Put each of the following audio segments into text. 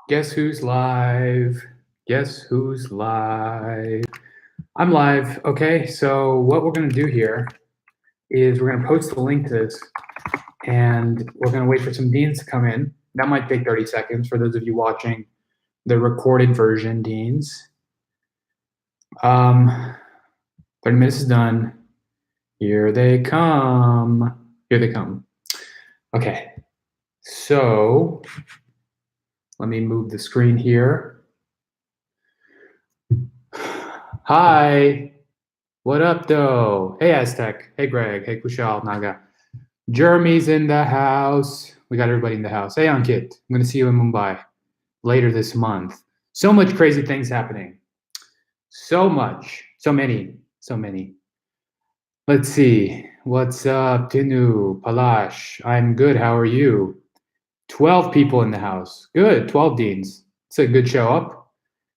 Guess who's live? Guess who's live? I'm live. Okay, so what we're going to do here is we're going to post the link to this and we're going to wait for some deans to come in. That might take 30 seconds for those of you watching the recorded version, deans. 30 minutes is done. Here they come. Here they come. Okay, so let me move the screen here. Hi. What up, though? Hey, Aztec. Hey, Greg. Hey, Kushal, Naga. Jeremy's in the house. We got everybody in the house. Hey, Ankit. I'm going to see you in Mumbai later this month. So much crazy things happening. So much. So many. Let's see. What's up, Tinu, Palash? I'm good. How are you? 12 people in the house. Good. 12 deans. It's a good show up.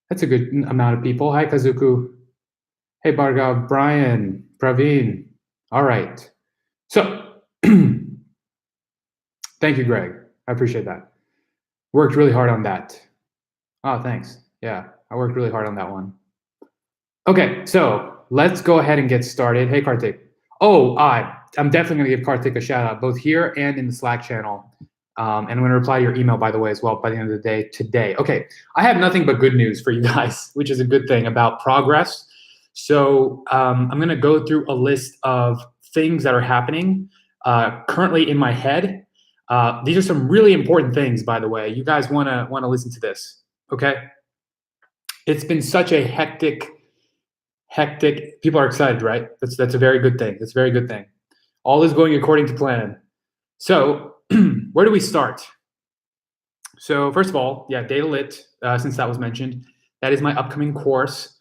That's a good amount of people. Hi, Kazuku. Hey, Bhargav, Brian, Praveen. All right. So, thank you, Greg. I appreciate that. Worked really hard on that. Oh, thanks. Yeah, I worked really hard on that one. Okay, so let's go ahead and get started. Hey, Karthik. Oh, I'm definitely going to give Karthik a shout out, both here and in the Slack channel. And I'm going to reply to your email, by the way, as well, by the end of the day today. Okay, I have nothing but good news for you guys, which is a good thing about progress. So I'm going to go through a list of things that are happening currently in my head. These are some really important things, by the way. You guys want to listen to this, okay? It's been such a hectic. People are excited, right? That's a very good thing. That's a very good thing. All is going according to plan. So where do we start? So first of all, yeah, Data Lit, since that was mentioned, that is my upcoming course.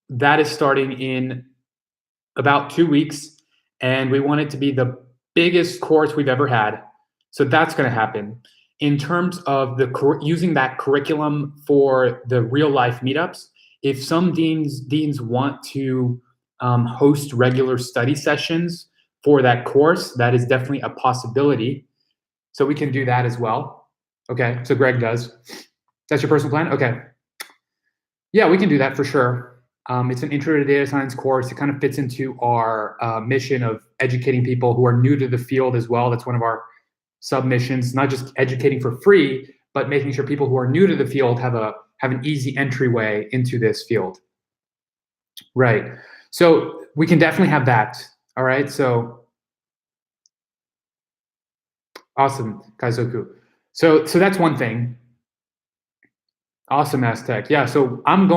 That is starting in about 2 weeks, and we want it to be the biggest course we've ever had. So that's going to happen. In terms of using that curriculum for the real life meetups, if some deans want to host regular study sessions for that course, that is definitely a possibility. So we can do that as well. Okay, so Greg does. That's your personal plan? Okay. Yeah, we can do that for sure. It's an intro to data science course. It kind of fits into our mission of educating people who are new to the field as well. That's one of our submissions, not just educating for free, but making sure people who are new to the field have an easy entryway into this field. Right. So we can definitely have that. All right. So awesome, Kaizoku. So that's one thing. Awesome, Aztec. Yeah. So I'm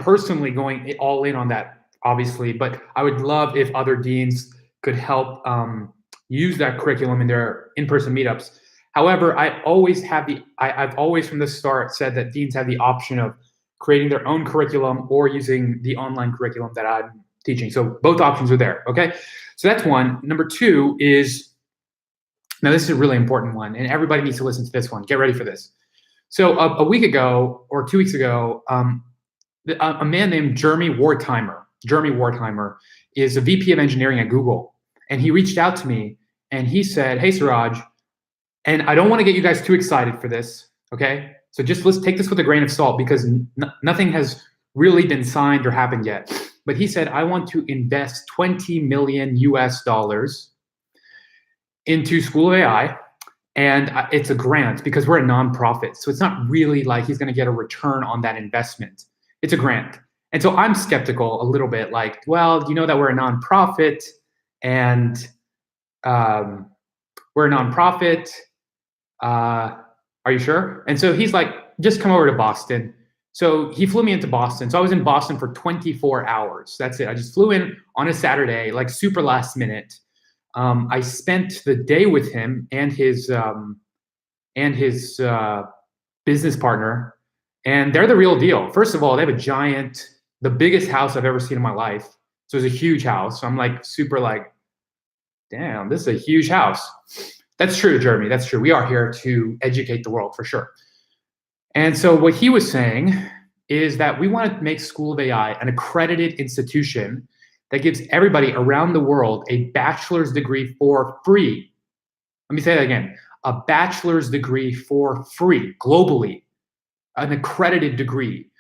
personally going all in on that, obviously, but I would love if other deans could help use that curriculum in their in-person meetups. However, I've always from the start said that deans have the option of creating their own curriculum or using the online curriculum that I'm teaching. So both options are there, okay? So that's one. Number two is, now this is a really important one, and everybody needs to listen to this one. Get ready for this. So a week ago or 2 weeks ago, a man named Jeremy Wertheimer is a VP of engineering at Google. And he reached out to me and he said, hey, Suraj, and I don't want to get you guys too excited for this, okay? So just let's take this with a grain of salt because nothing has really been signed or happened yet. But he said, I want to invest 20 million US dollars into School of AI. And it's a grant because we're a nonprofit. So it's not really like he's going to get a return on that investment. It's a grant. And so I'm skeptical a little bit, like, well, you know that we're a nonprofit and we're a nonprofit. Are you sure? And so he's like, just come over to Boston. So he flew me into Boston. So I was in Boston for 24 hours. That's it. I just flew in on a Saturday, like super last minute. I spent the day with him and his business partner, and they're the real deal. First of all, they have the biggest house I've ever seen in my life. So it's a huge house. So I'm like super like, damn, this is a huge house. That's true, Jeremy. That's true. We are here to educate the world for sure. And so what he was saying is that we want to make School of AI an accredited institution that gives everybody around the world a bachelor's degree for free. Let me say that again. a bachelor's degree for free globally, an accredited degree.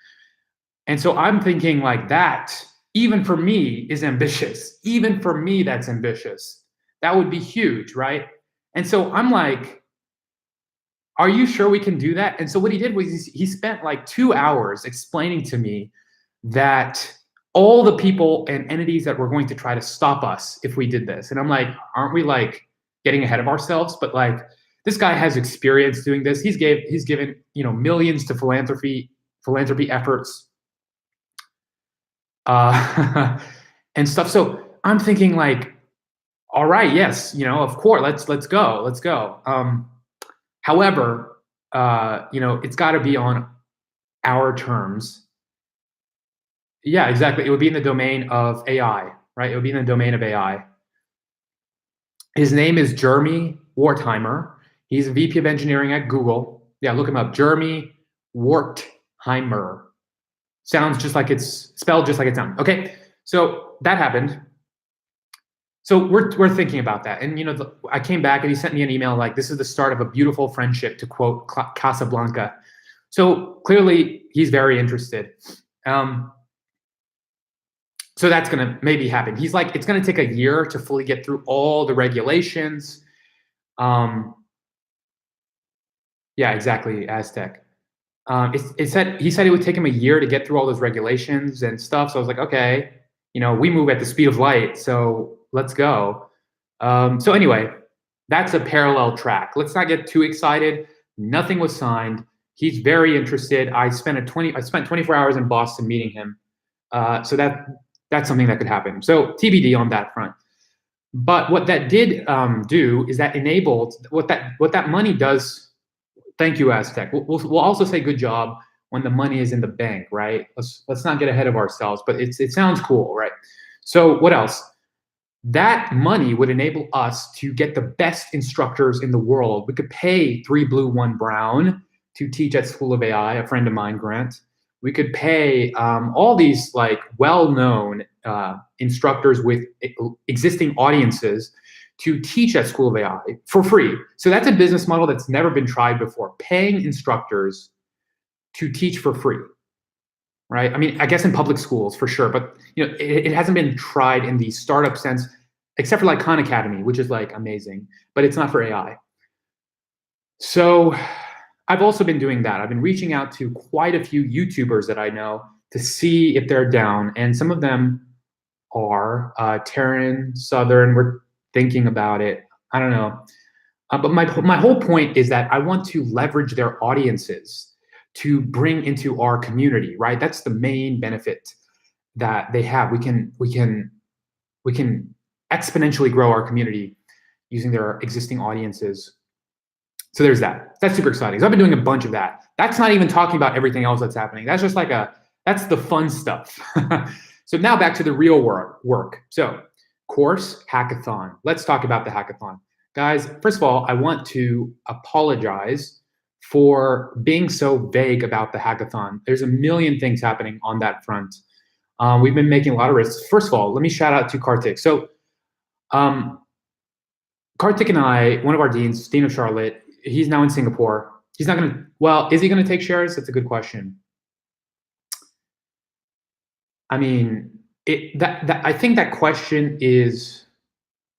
And so I'm thinking like that, even for me, is ambitious. Even for me, that's ambitious. That would be huge, right? And so I'm like, are you sure we can do that? And so what he did was he spent like 2 hours explaining to me that all the people and entities that were going to try to stop us if we did this. And I'm like, aren't we like getting ahead of ourselves? But like, this guy has experience doing this. He's given, millions to philanthropy efforts, and stuff. So I'm thinking like, all right, yes, of course, let's go. However, it's got to be on our terms. Yeah, exactly. It would be in the domain of AI, right? It would be in the domain of AI. His name is Jeremy Wertheimer. He's a VP of engineering at Google. Yeah, look him up. Jeremy Wertheimer. Sounds just like it's spelled just like it sounds. Okay, so that happened. So we're thinking about that, and I came back and he sent me an email like, "This is the start of a beautiful friendship," to quote Casablanca. So clearly he's very interested. So that's gonna maybe happen. He's like, it's gonna take a year to fully get through all the regulations. Yeah, exactly, Aztec. He said it would take him a year to get through all those regulations and stuff. So I was like, okay, we move at the speed of light, so let's go. So anyway, that's a parallel track. Let's not get too excited. Nothing was signed. He's very interested. I spent 24 hours in Boston meeting him. So that's something that could happen. So TBD on that front. But what that did do is that enabled what that money does. Thank you, Aztec. We'll also say good job when the money is in the bank, right? Let's not get ahead of ourselves, but it sounds cool, right? So what else? That money would enable us to get the best instructors in the world. We could pay 3 Blue 1 Brown to teach at School of AI, a friend of mine, Grant. We could pay all these like well-known instructors with existing audiences to teach at School of AI for free. So that's a business model that's never been tried before, paying instructors to teach for free, right? I mean, I guess in public schools for sure, but it hasn't been tried in the startup sense, except for like Khan Academy, which is like amazing, but it's not for AI. So I've also been doing that. I've been reaching out to quite a few YouTubers that I know to see if they're down, and some of them are Terran, Southern. We're thinking about it. I don't know. But my whole point is that I want to leverage their audiences to bring into our community, right? That's the main benefit that they have. We can exponentially grow our community using their existing audiences. So there's that. That's super exciting. So I've been doing a bunch of that. That's not even talking about everything else that's happening. That's just like that's the fun stuff. So now back to the real work. So course, hackathon. Let's talk about the hackathon. Guys, first of all, I want to apologize for being so vague about the hackathon. There's a million things happening on that front. We've been making a lot of risks. First of all, let me shout out to Kartik. So Kartik and I, one of our deans, Dean of Charlotte, he's now in Singapore. He's not gonna, well, is he gonna take shares? That's a good question. I mean, I think that question is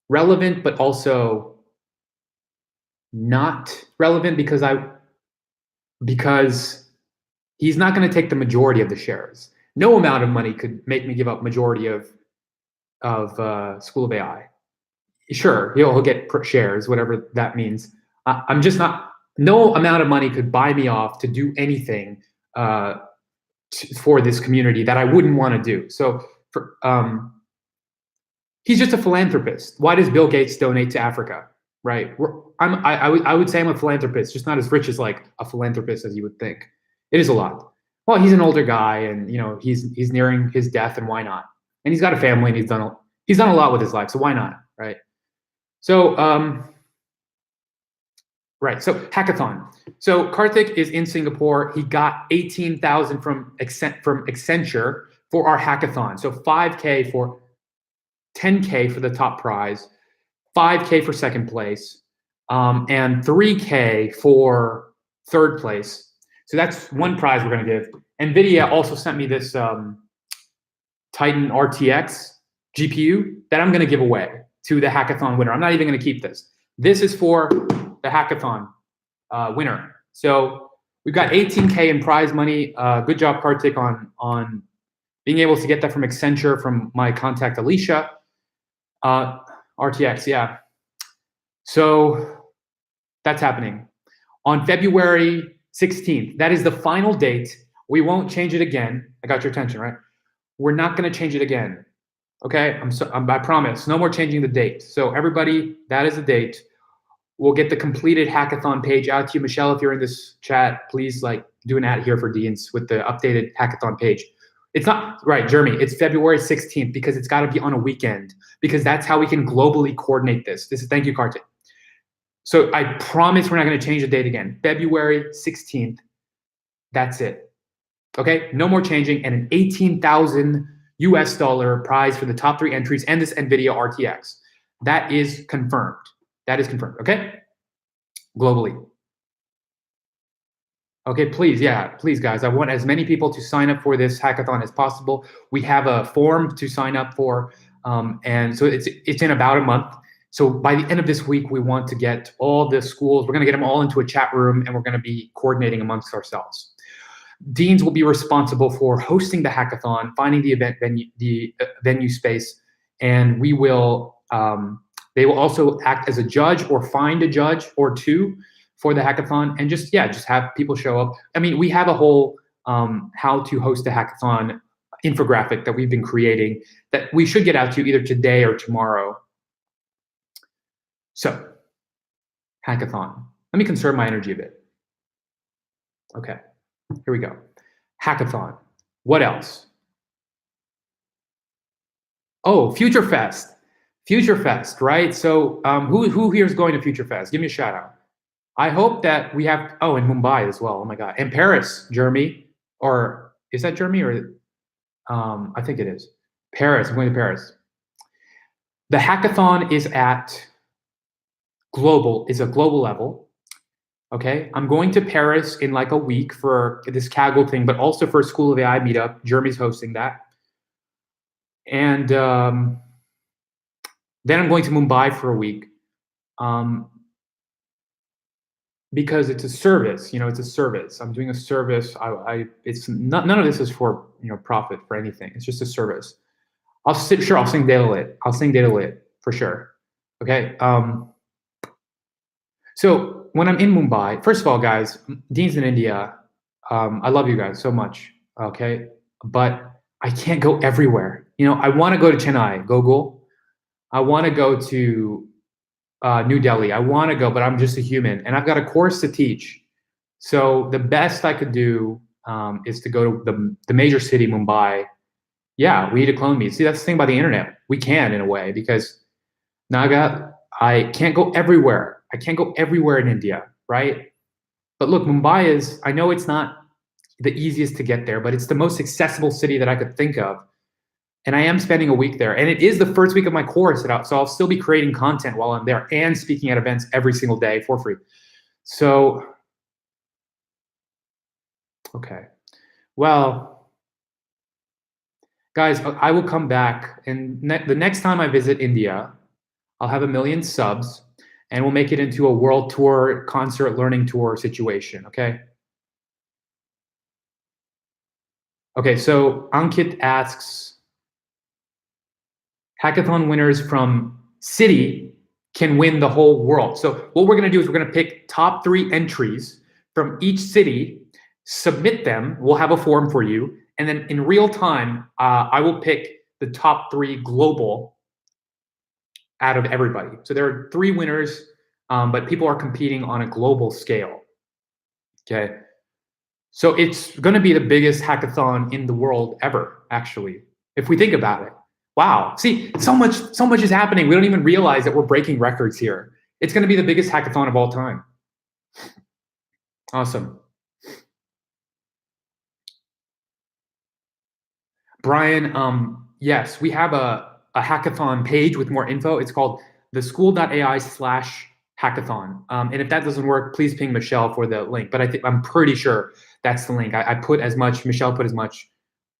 relevant, but also not relevant because he's not going to take the majority of the shares. No amount of money could make me give up majority of School of AI. Sure, he'll get shares, whatever that means. I'm just not. No amount of money could buy me off to do anything for this community that I wouldn't want to do. So he's just a philanthropist. Why does Bill Gates donate to Africa? Right? I would say I'm a philanthropist, just not as rich as like a philanthropist as you would think. It is a lot. Well, he's an older guy, and he's nearing his death, and why not? And he's got a family, and he's done a lot with his life, so why not, right? So right, so hackathon. So Karthik is in Singapore. He got 18,000 from Accenture for our hackathon. So 5K for 10K for the top prize, 5K for second place. and 3K for third place. So that's one prize we're going to give. NVIDIA also sent me this Titan RTX GPU that I'm going to give away to the hackathon winner. I'm not even going to keep this. This is for the hackathon winner. So we've got 18K in prize money. Good job, Kartik, on being able to get that from Accenture from my contact Alicia. RTX, yeah. So that's happening on February 16th. That is the final date. We won't change it again. I got your attention, right? We're not going to change it again. Okay, I promise. No more changing the date. So everybody, that is the date. We'll get the completed hackathon page out to you. Michelle, if you're in this chat, please do an ad here for Deans with the updated hackathon page. It's not right, Jeremy. It's February 16th because it's got to be on a weekend because that's how we can globally coordinate this. Thank you, Kartik. So I promise we're not going to change the date again. February 16th. That's it. Okay, no more changing, and an 18,000 US dollar prize for the top 3 entries and this NVIDIA RTX. That is confirmed. That is confirmed, okay? Globally. Okay, please, yeah, please, guys. I want as many people to sign up for this hackathon as possible. We have a form to sign up for, and so it's in about a month. So by the end of this week, we want to get all the schools. We're going to get them all into a chat room, and we're going to be coordinating amongst ourselves. Deans will be responsible for hosting the hackathon, finding the event venue, the venue space, and we will. They will also act as a judge or find a judge or two for the hackathon, and just have people show up. I mean, we have a whole how to host a hackathon infographic that we've been creating that we should get out to you either today or tomorrow. So, hackathon. Let me conserve my energy a bit. Okay. Here we go. Hackathon. What else? Oh, Future Fest. Future Fest, right? So who here is going to Future Fest? Give me a shout out. I hope that we have, oh, in Mumbai as well. Oh my God. And Paris, Jeremy. Or is that Jeremy or I think it is. Paris. I'm going to Paris. The hackathon is a global level. Okay, I'm going to Paris in like a week for this Kaggle thing, but also for a School of AI meetup. Jeremy's hosting that. And then I'm going to Mumbai for a week because it's a service. It's a service. I'm doing a service. It's not, none of this is for profit for anything. It's just a service. I'll sing data lit. I'll sing data lit for sure. Okay. So when I'm in Mumbai, first of all, guys, Deans in India, I love you guys so much, okay? But I can't go everywhere. I want to go to Chennai, Google. I want to go to New Delhi. I want to go, but I'm just a human, and I've got a course to teach. So the best I could do is to go to the major city, Mumbai. Yeah, we need to clone me. See, that's the thing about the internet. We can, in a way, because I can't go everywhere. I can't go everywhere in India, right? But look, Mumbai is, I know it's not the easiest to get there, but it's the most accessible city that I could think of. And I am spending a week there. And it is the first week of my course, so I'll still be creating content while I'm there and speaking at events every single day for free. So, okay. Well, guys, I will come back. And the next time I visit India, I'll have 1 million subs. And we'll make it into a world tour, concert learning tour situation, okay? Okay, so Ankit asks, hackathon winners from city can win the whole world. So what we're gonna do is we're gonna pick top 3 entries from each city, submit them, we'll have a form for you, and then in real time, I will pick the top 3 global out of everybody. So there are 3 winners, but people are competing on a global scale. Okay. So it's going to be the biggest hackathon in the world ever, actually, if we think about it. Wow. See, so much is happening. We don't even realize that we're breaking records here. It's going to be the biggest hackathon of all time. Awesome. Brian, yes, we have a hackathon page with more info. It's called theschool.ai/ hackathon. And if that doesn't work, please ping Michelle for the link. But I'm pretty sure that's the link. I put as much, Michelle put as much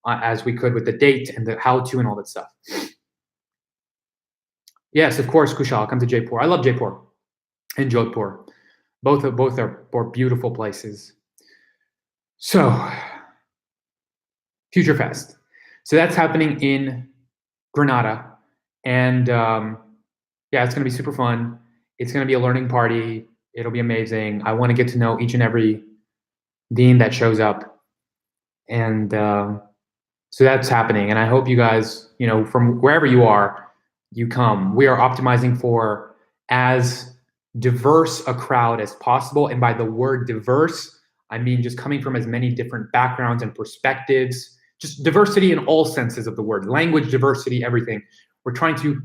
as we could with the date and the how to and all that stuff. Yes, of course, Kushal, come to Jaipur. I love Jaipur and Jodhpur. Both are beautiful places. So, Future Fest. So that's happening in Granada, and yeah, it's going to be super fun. It's going to be a learning party. It'll be amazing. I want to get to know each and every dean that shows up, and so that's happening. And I hope you guys, from wherever you are, you come. We are optimizing for as diverse a crowd as possible, and by the word diverse, I mean just coming from as many different backgrounds and perspectives. Just diversity in all senses of the word, language diversity, everything. We're trying to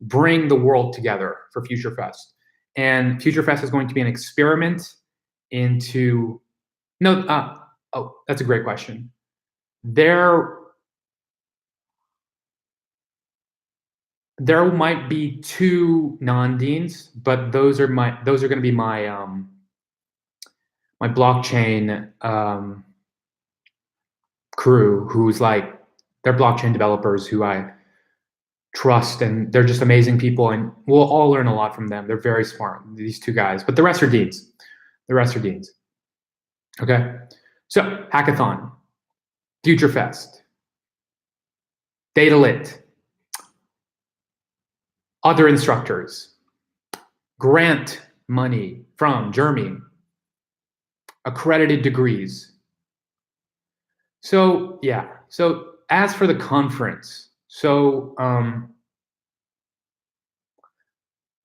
bring the world together for Future Fest. And Future Fest is going to be an experiment into, oh, that's a great question. There might be 2 non-deans, but those are going to be my my blockchain crew, who's like, they're blockchain developers who I trust, and they're just amazing people, and we'll all learn a lot from them. They're very smart, these 2 guys, but the rest are deans. Okay, so hackathon, Future Fest, Data Lit, other instructors, grant money from Jeremy, accredited degrees. So yeah, so as for the conference, so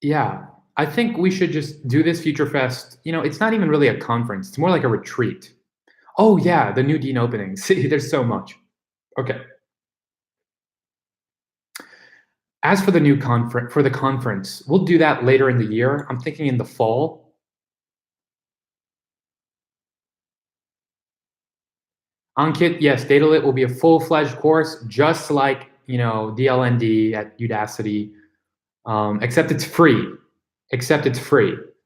yeah, I think we should just do this Future Fest. It's not even really a conference, it's more like a retreat. Oh yeah, the new dean opening. See, there's so much. Okay. As for the new conference, we'll do that later in the year. I'm thinking in the fall. Ankit, yes, DataLit will be a full-fledged course, just like DLND at Udacity, except it's free.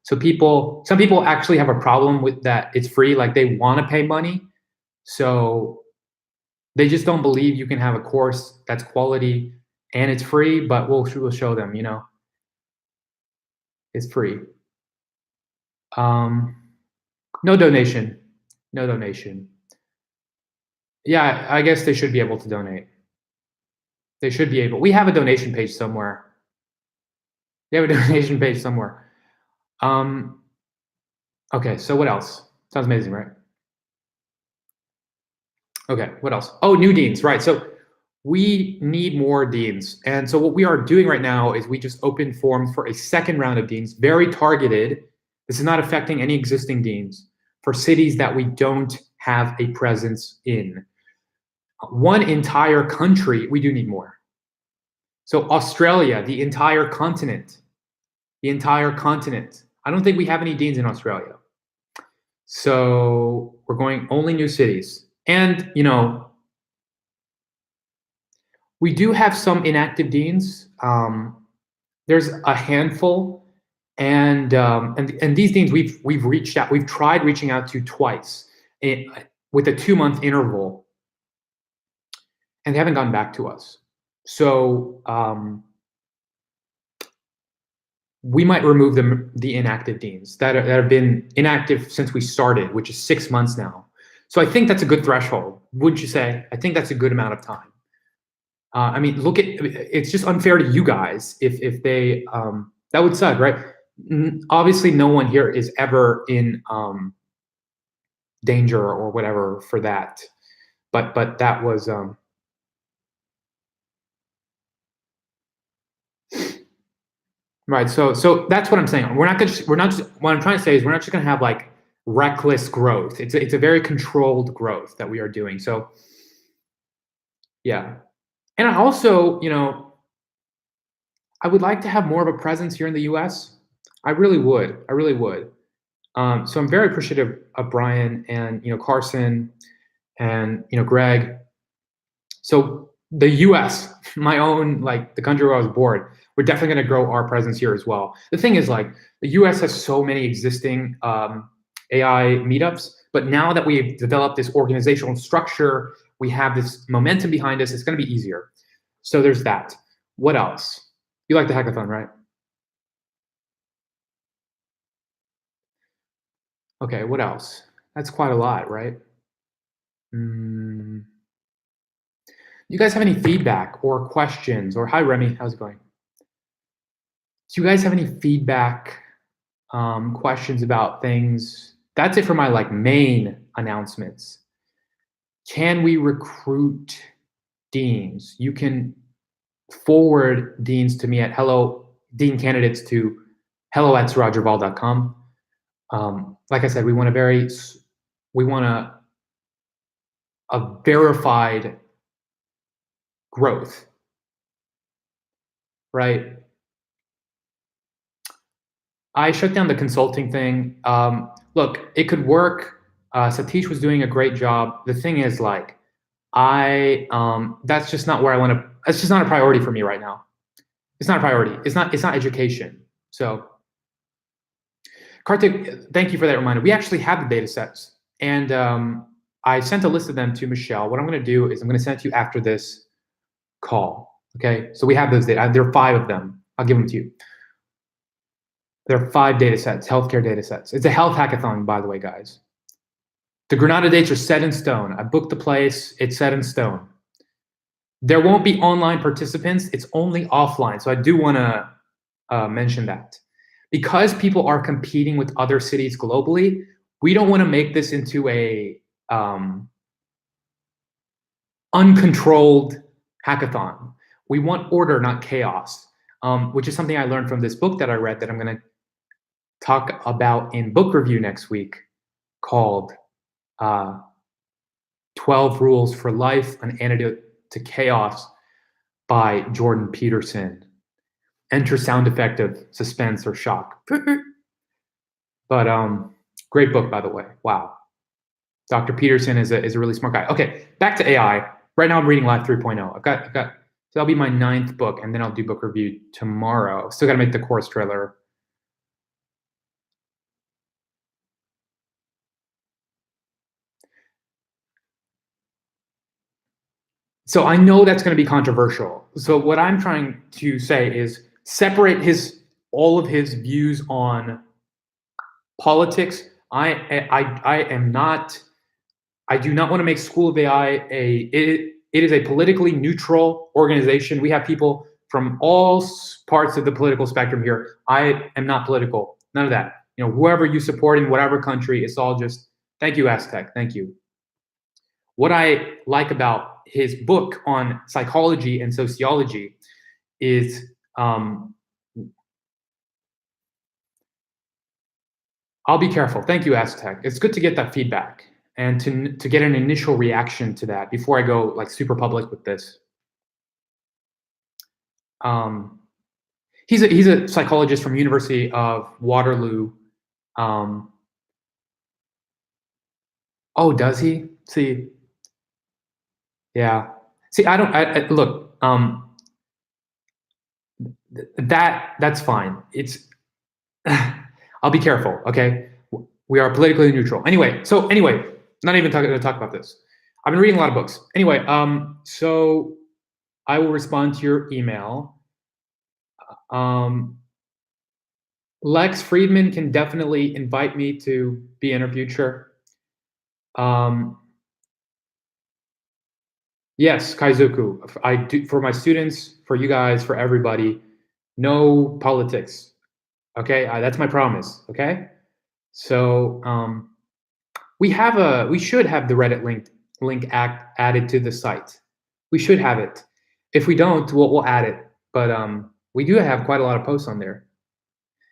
So some people actually have a problem with that. It's free, like they want to pay money, so they just don't believe you can have a course that's quality and it's free. But we'll show them, it's free. No donation. Yeah, I guess they should be able to donate. They should be able. We have a donation page somewhere. Okay, so what else? Sounds amazing, right? Okay, what else? Oh, new deans, right. So we need more deans. And so what we are doing right now is we just opened forms for a second round of deans, very targeted. This is not affecting any existing deans, for cities that we don't have a presence in. One entire country, we do need more. So Australia, the entire continent. I don't think we have any deans in Australia. So we're going only new cities. And, we do have some inactive deans. There's a handful, and these deans we've reached out. We've tried reaching out to twice with a 2-month interval, and they haven't gotten back to us. So we might remove the inactive deans that have been inactive since we started, which is 6 months now. So I think that's a good threshold, wouldn't you say? I think that's a good amount of time. I mean, it's just unfair to you guys if they, that would suck, right? Obviously, no one here is ever in danger or whatever for that, but that was right. So that's what I'm saying. What I'm trying to say is we're not just gonna have like reckless growth. It's a very controlled growth that we are doing. So yeah. And I also, I would like to have more of a presence here in the US. I really would. So I'm very appreciative of Brian and Carson and Greg. So the US, my own, like the country where I was born, we're definitely going to grow our presence here as well. The thing is, like, the US has so many existing AI meetups, but now that we've developed this organizational structure, we have this momentum behind us, it's going to be easier. So there's that. What else? You like the hackathon, right? Okay, what else? That's quite a lot, right? Mm, you guys have any feedback or questions? Or hi, Remy, how's it going? Do you guys have any feedback, questions about things? That's it for my like main announcements. Can we recruit deans? You can forward deans to me at dean candidates to hello@sirajabal.com. Like I said, we want a verified growth, right? I shut down the consulting thing. Look, it could work. Satish was doing a great job. The thing is, like, that's just not where I want to. That's just not a priority for me right now. It's not a priority. It's not. It's not education. So, Karthik, thank you for that reminder. We actually have the data sets, and I sent a list of them to Michelle. What I'm going to do is I'm going to send it to you after this call. Okay. So we have those data. There are 5 of them. I'll give them to you. There are 5 data sets, healthcare data sets. It's a health hackathon, by the way, guys. The Granada dates are set in stone. I booked the place. It's set in stone. There won't be online participants. It's only offline. So I do want to mention that. Because people are competing with other cities globally, we don't want to make this into a uncontrolled hackathon. We want order, not chaos, which is something I learned from this book that I read that I'm going to talk about in book review next week, called 12 Rules for Life, an Antidote to Chaos by Jordan Peterson. Enter sound effect of suspense or shock. But great book, by the way. Wow. Dr. Peterson is a really smart guy. Okay, back to AI. Right now I'm reading Live 3.0. I've got so that'll be my 9th book, and then I'll do book review tomorrow. Still got to make the course trailer. So I know that's going to be controversial. So what I'm trying to say is separate all of his views on politics. I do not want to make School of AI it is a politically neutral organization. We have people from all parts of the political spectrum here. I am not political. None of that. You know, whoever you support in whatever country, it's all just thank you, Aztec. Thank you. What I like about his book on psychology and sociology is I'll be careful. Thank you, Aztec. It's good to get that feedback and to get an initial reaction to that before I go like super public with this. He's a psychologist from University of Waterloo. Oh, does he? See, yeah. See, I don't. Look. That's fine. It's. I'll be careful. Okay, we are politically neutral. Anyway, not even going to talk about this. I've been reading a lot of books. Anyway, so I will respond to your email. Lex Friedman can definitely invite me to be in a future. Yes, Kaizoku. I do for my students, for you guys, for everybody. No politics. Okay, that's my promise. Okay, so we should have the Reddit link added to the site. We should have it. If we don't, we'll add it. But we do have quite a lot of posts on there.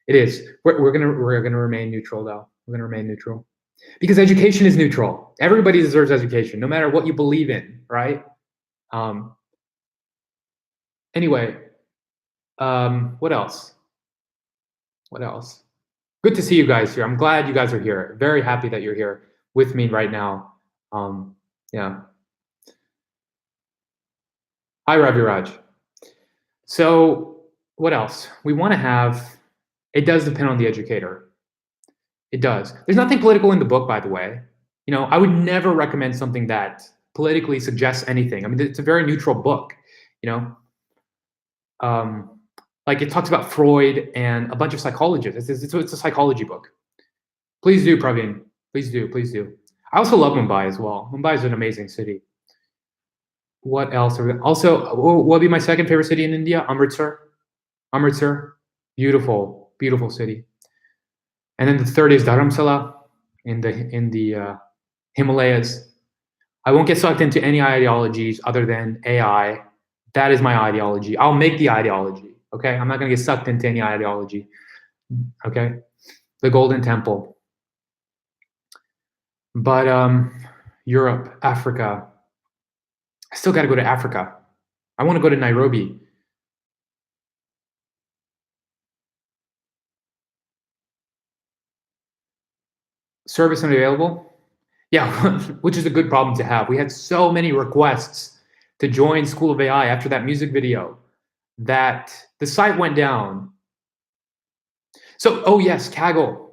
It is. We're gonna remain neutral though. We're gonna remain neutral because education is neutral. Everybody deserves education, no matter what you believe in, right? Anyway, what else? What else? Good to see you guys here. I'm glad you guys are here. Very happy that you're here with me right now. Yeah. Hi, Raviraj. So what else? We want to have, it does depend on the educator. It does. There's nothing political in the book, by the way. You know, I would never recommend something that politically suggests anything. I mean, it's a very neutral book, you know. Like it talks about Freud and a bunch of psychologists. It's a psychology book. Please do, Praveen. Please do, please do. I also love Mumbai as well. Mumbai is an amazing city. What else? Also, what would be my second favorite city in India? Amritsar. Amritsar, beautiful, beautiful city. And then the third is Dharamsala in the Himalayas. I won't get sucked into any ideologies other than AI. That is my ideology. I'll make the ideology. Okay, I'm not going to get sucked into any ideology. Okay, the Golden Temple. But Europe, Africa. I still got to go to Africa. I want to go to Nairobi. Service unavailable? Yeah, which is a good problem to have. We had so many requests to join School of AI after that music video that the site went down. So, oh yes, Kaggle.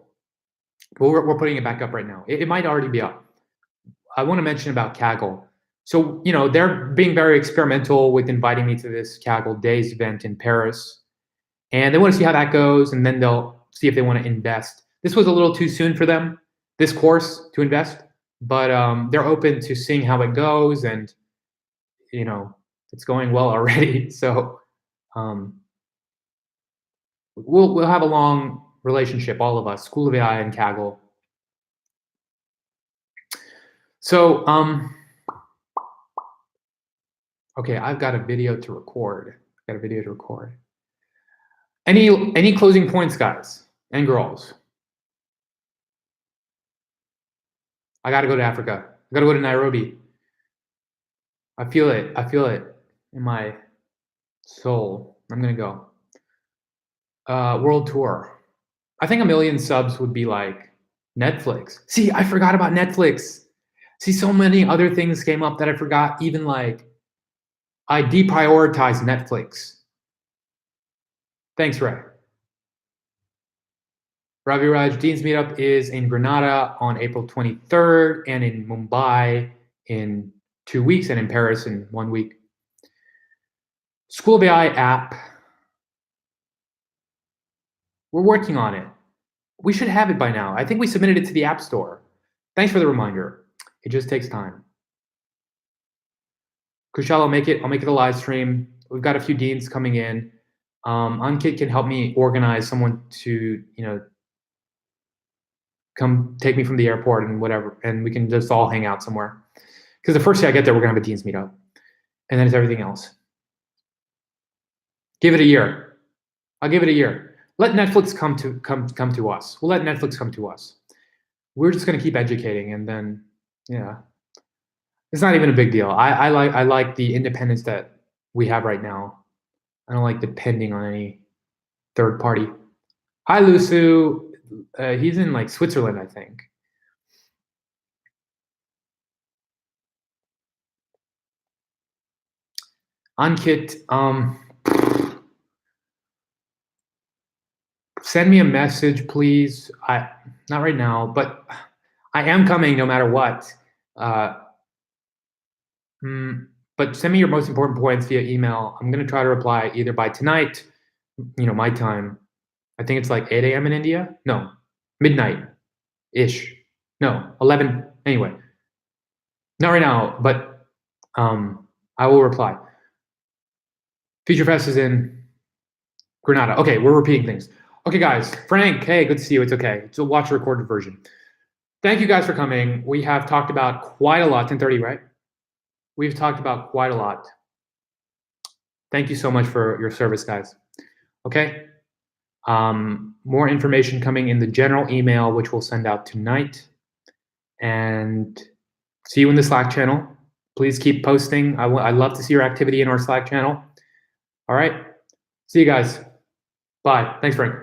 Well, we're putting it back up right now. It might already be up. I want to mention about Kaggle. So, you know, they're being very experimental with inviting me to this Kaggle Days event in Paris. And they want to see how that goes, and then they'll see if they want to invest. This was a little too soon for them, this course, to invest, but they're open to seeing how it goes, and, you know, it's going well already. So we'll have a long relationship, all of us, School of AI and Kaggle. So, okay, I've got a video to record. Any closing points, guys and girls? I got to go to Africa. I got to go to Nairobi. I feel it. I feel it in my soul. I'm going to go. World tour. I think 1 million subs would be like Netflix. See, I forgot about Netflix. See, so many other things came up that I forgot. Even like I deprioritized Netflix. Thanks, Ray. Ravi Raj, Dean's Meetup is in Granada on April 23rd and in Mumbai in 2 weeks and in Paris in 1 week. School of AI app. We're working on it. We should have it by now. I think we submitted it to the App Store. Thanks for the reminder. It just takes time. Kushal, I'll make it a live stream. We've got a few deans coming in. Ankit can help me organize someone to, you know, come take me from the airport and whatever, and we can just all hang out somewhere. Because the first day I get there, we're gonna have a Dean's Meetup, and then it's everything else. Give it a year. I'll give it a year. Let Netflix come to us. We'll let Netflix come to us. We're just gonna keep educating, and then yeah, it's not even a big deal. I like the independence that we have right now. I don't like depending on any third party. Hi, Lusu. He's in like Switzerland, I think. Ankit, send me a message, please. Not right now, but I am coming no matter what. But send me your most important points via email. I'm gonna try to reply either by tonight, you know, my time. I think it's like 8 a.m. in India. No, midnight-ish. No, 11. Anyway, not right now, but I will reply. Future Fest is in Granada. Okay, we're repeating things. Okay, guys. Frank, hey, good to see you. It's okay. So watch the recorded version. Thank you guys for coming. We have talked about quite a lot. 10:30, right? We've talked about quite a lot. Thank you so much for your service, guys. Okay. More information coming in the general email, which we'll send out tonight. And see you in the Slack channel. Please keep posting. I'd love to see your activity in our Slack channel. All right. See you guys. Bye. Thanks, Frank.